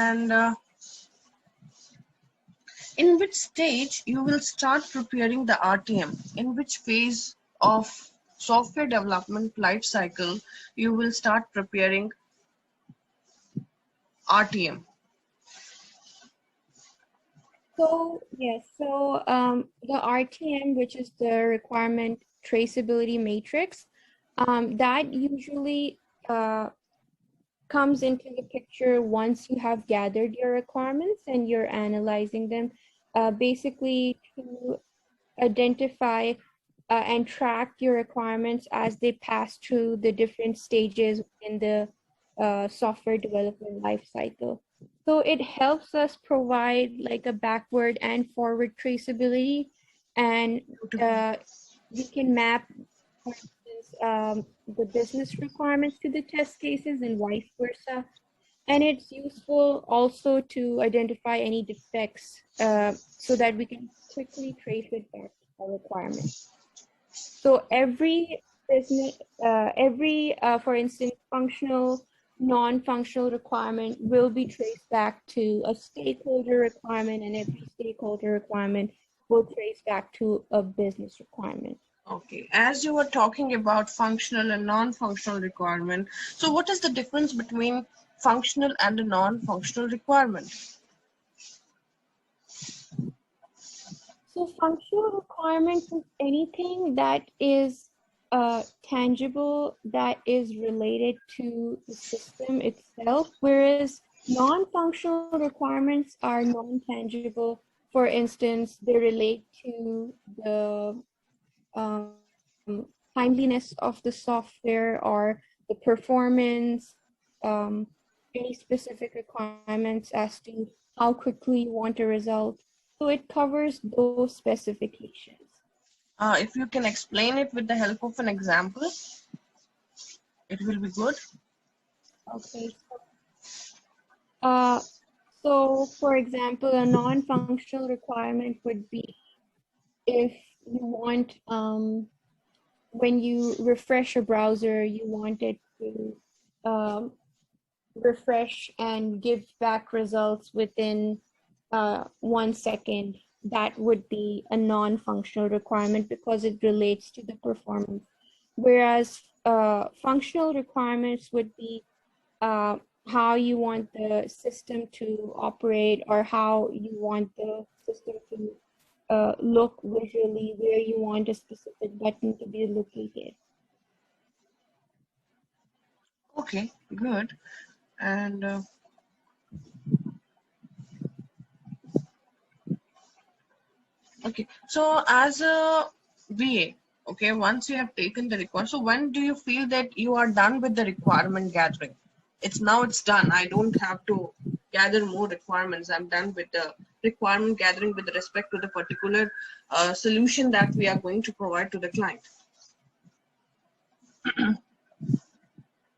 And in which stage you will start preparing the RTM? In which phase of software development life cycle you will start preparing RTM? So yes, so the RTM, which is the requirement traceability matrix, that usually comes into the picture once you have gathered your requirements and you're analyzing them, basically to identify and track your requirements as they pass through the different stages in the software development life cycle. So it helps us provide like a backward and forward traceability, and we can map, for instance, the business requirements to the test cases and vice versa. And it's useful also to identify any defects so that we can quickly trace it back to our requirements. So every business, for instance, functional, non-functional requirement will be traced back to a stakeholder requirement, and every stakeholder requirement will trace back to a business requirement. Okay, as you were talking about functional and non-functional requirement, so what is the difference between functional and a non-functional requirement? So functional requirements is anything that is tangible, that is related to the system itself, whereas non-functional requirements are non-tangible. For instance, they relate to the timeliness of the software or the performance, any specific requirements as to how quickly you want a result. So it covers those specifications. If you can explain it with the help of an example, it will be good. Okay. So for example, a non-functional requirement would be if you want, when you refresh a browser, you want it to refresh and give back results within 1 second. That would be a non-functional requirement because it relates to the performance. Whereas functional requirements would be how you want the system to operate, or how you want the system to look visually, where you want a specific button to be located. Okay, good. And okay, so as a VA, okay, once you have taken the requirement, so when do you feel that you are done with the requirement gathering? It's done. I don't have to gather more requirements. I'm done with the requirement gathering with respect to the particular solution that we are going to provide to the client.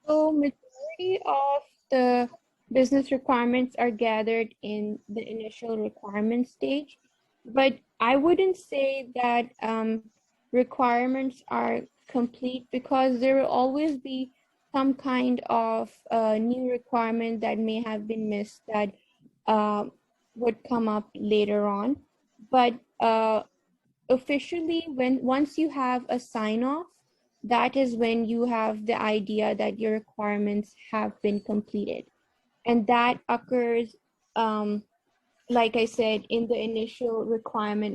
So majority of the business requirements are gathered in the initial requirement stage, but I wouldn't say that requirements are complete, because there will always be some kind of new requirement that may have been missed that would come up later on. But officially, once you have a sign-off, that is when you have the idea that your requirements have been completed. And that occurs, like I said, in the initial requirement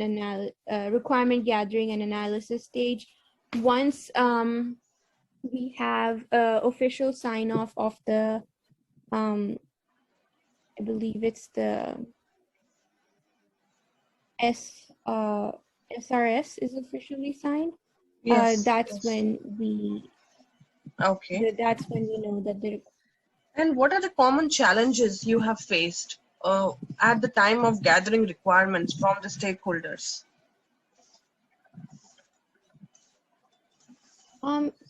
gathering and analysis stage. Once we have official sign-off of the, I believe it's the SRS is officially signed. Yes, that's yes. when we. Okay. That's when we know that the. And what are the common challenges you have faced at the time of gathering requirements from the stakeholders?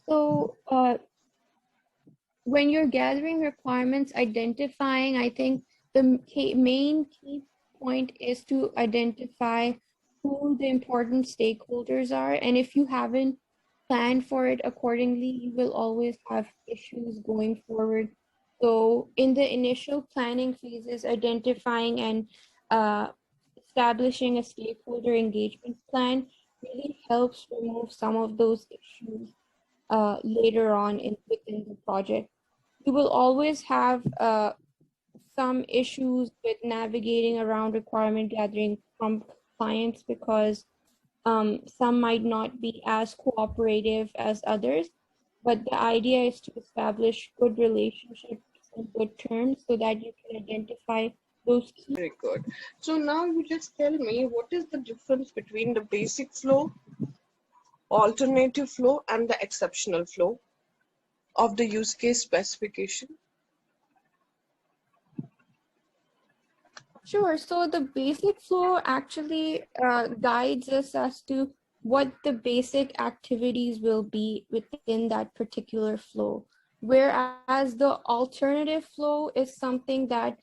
So when you're gathering requirements, identifying, I think the main key point is to identify who the important stakeholders are. And if you haven't planned for it accordingly, you will always have issues going forward. So in the initial planning phases, identifying and establishing a stakeholder engagement plan really helps remove some of those issues later on within the project. You will always have some issues with navigating around requirement gathering from clients because some might not be as cooperative as others, but the idea is to establish good relationships and good terms so that you can identify those key. Very good. So now you just tell me what is the difference between the basic flow, alternative flow, and the exceptional flow of the use case specification? Sure. So the basic flow actually guides us as to what the basic activities will be within that particular flow. Whereas the alternative flow is something that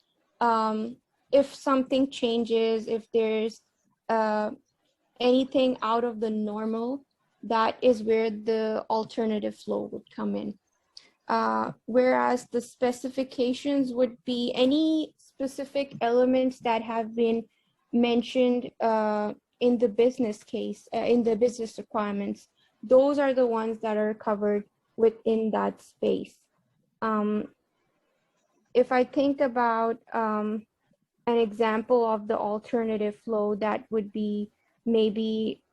if something changes, if there's uh, anything out of the normal, that is where the alternative flow would come in. Whereas the specifications would be any specific elements that have been mentioned in the business case, in the business requirements. Those are the ones that are covered within that space. If I think about an example of the alternative flow, that would be maybe,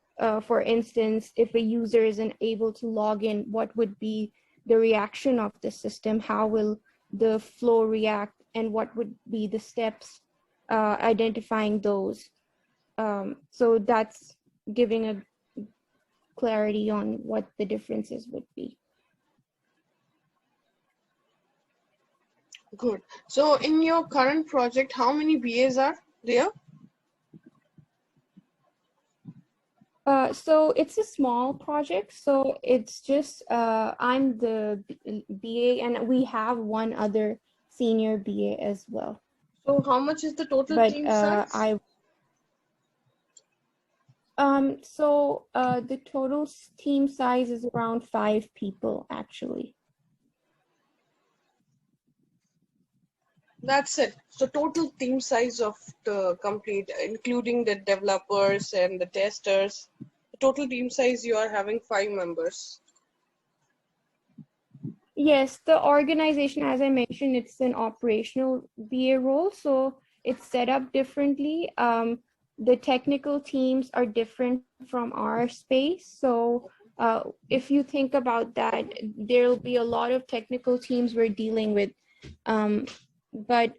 for instance, if a user isn't able to log in, what would be the reaction of the system? How will the flow react, and what would be the steps identifying those? So that's giving a clarity on what the differences would be. Good. So in your current project, how many BAs are there? So it's a small project. So it's just I'm the BA, and we have one other senior BA as well. So how much is the total But team size? the total team size is around 5 people actually. That's it. So total team size of the complete, including the developers and the testers, the total team size you are having 5 members. Yes, the organization, as I mentioned, it's an operational BA role, so it's set up differently. The technical teams are different from our space. So if you think about that, there'll be a lot of technical teams we're dealing with. But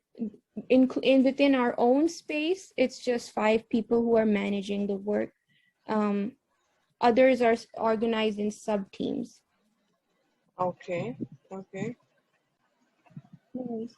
within our own space, it's just 5 people who are managing the work. Others are organized in sub teams. Okay. Okay. Nice.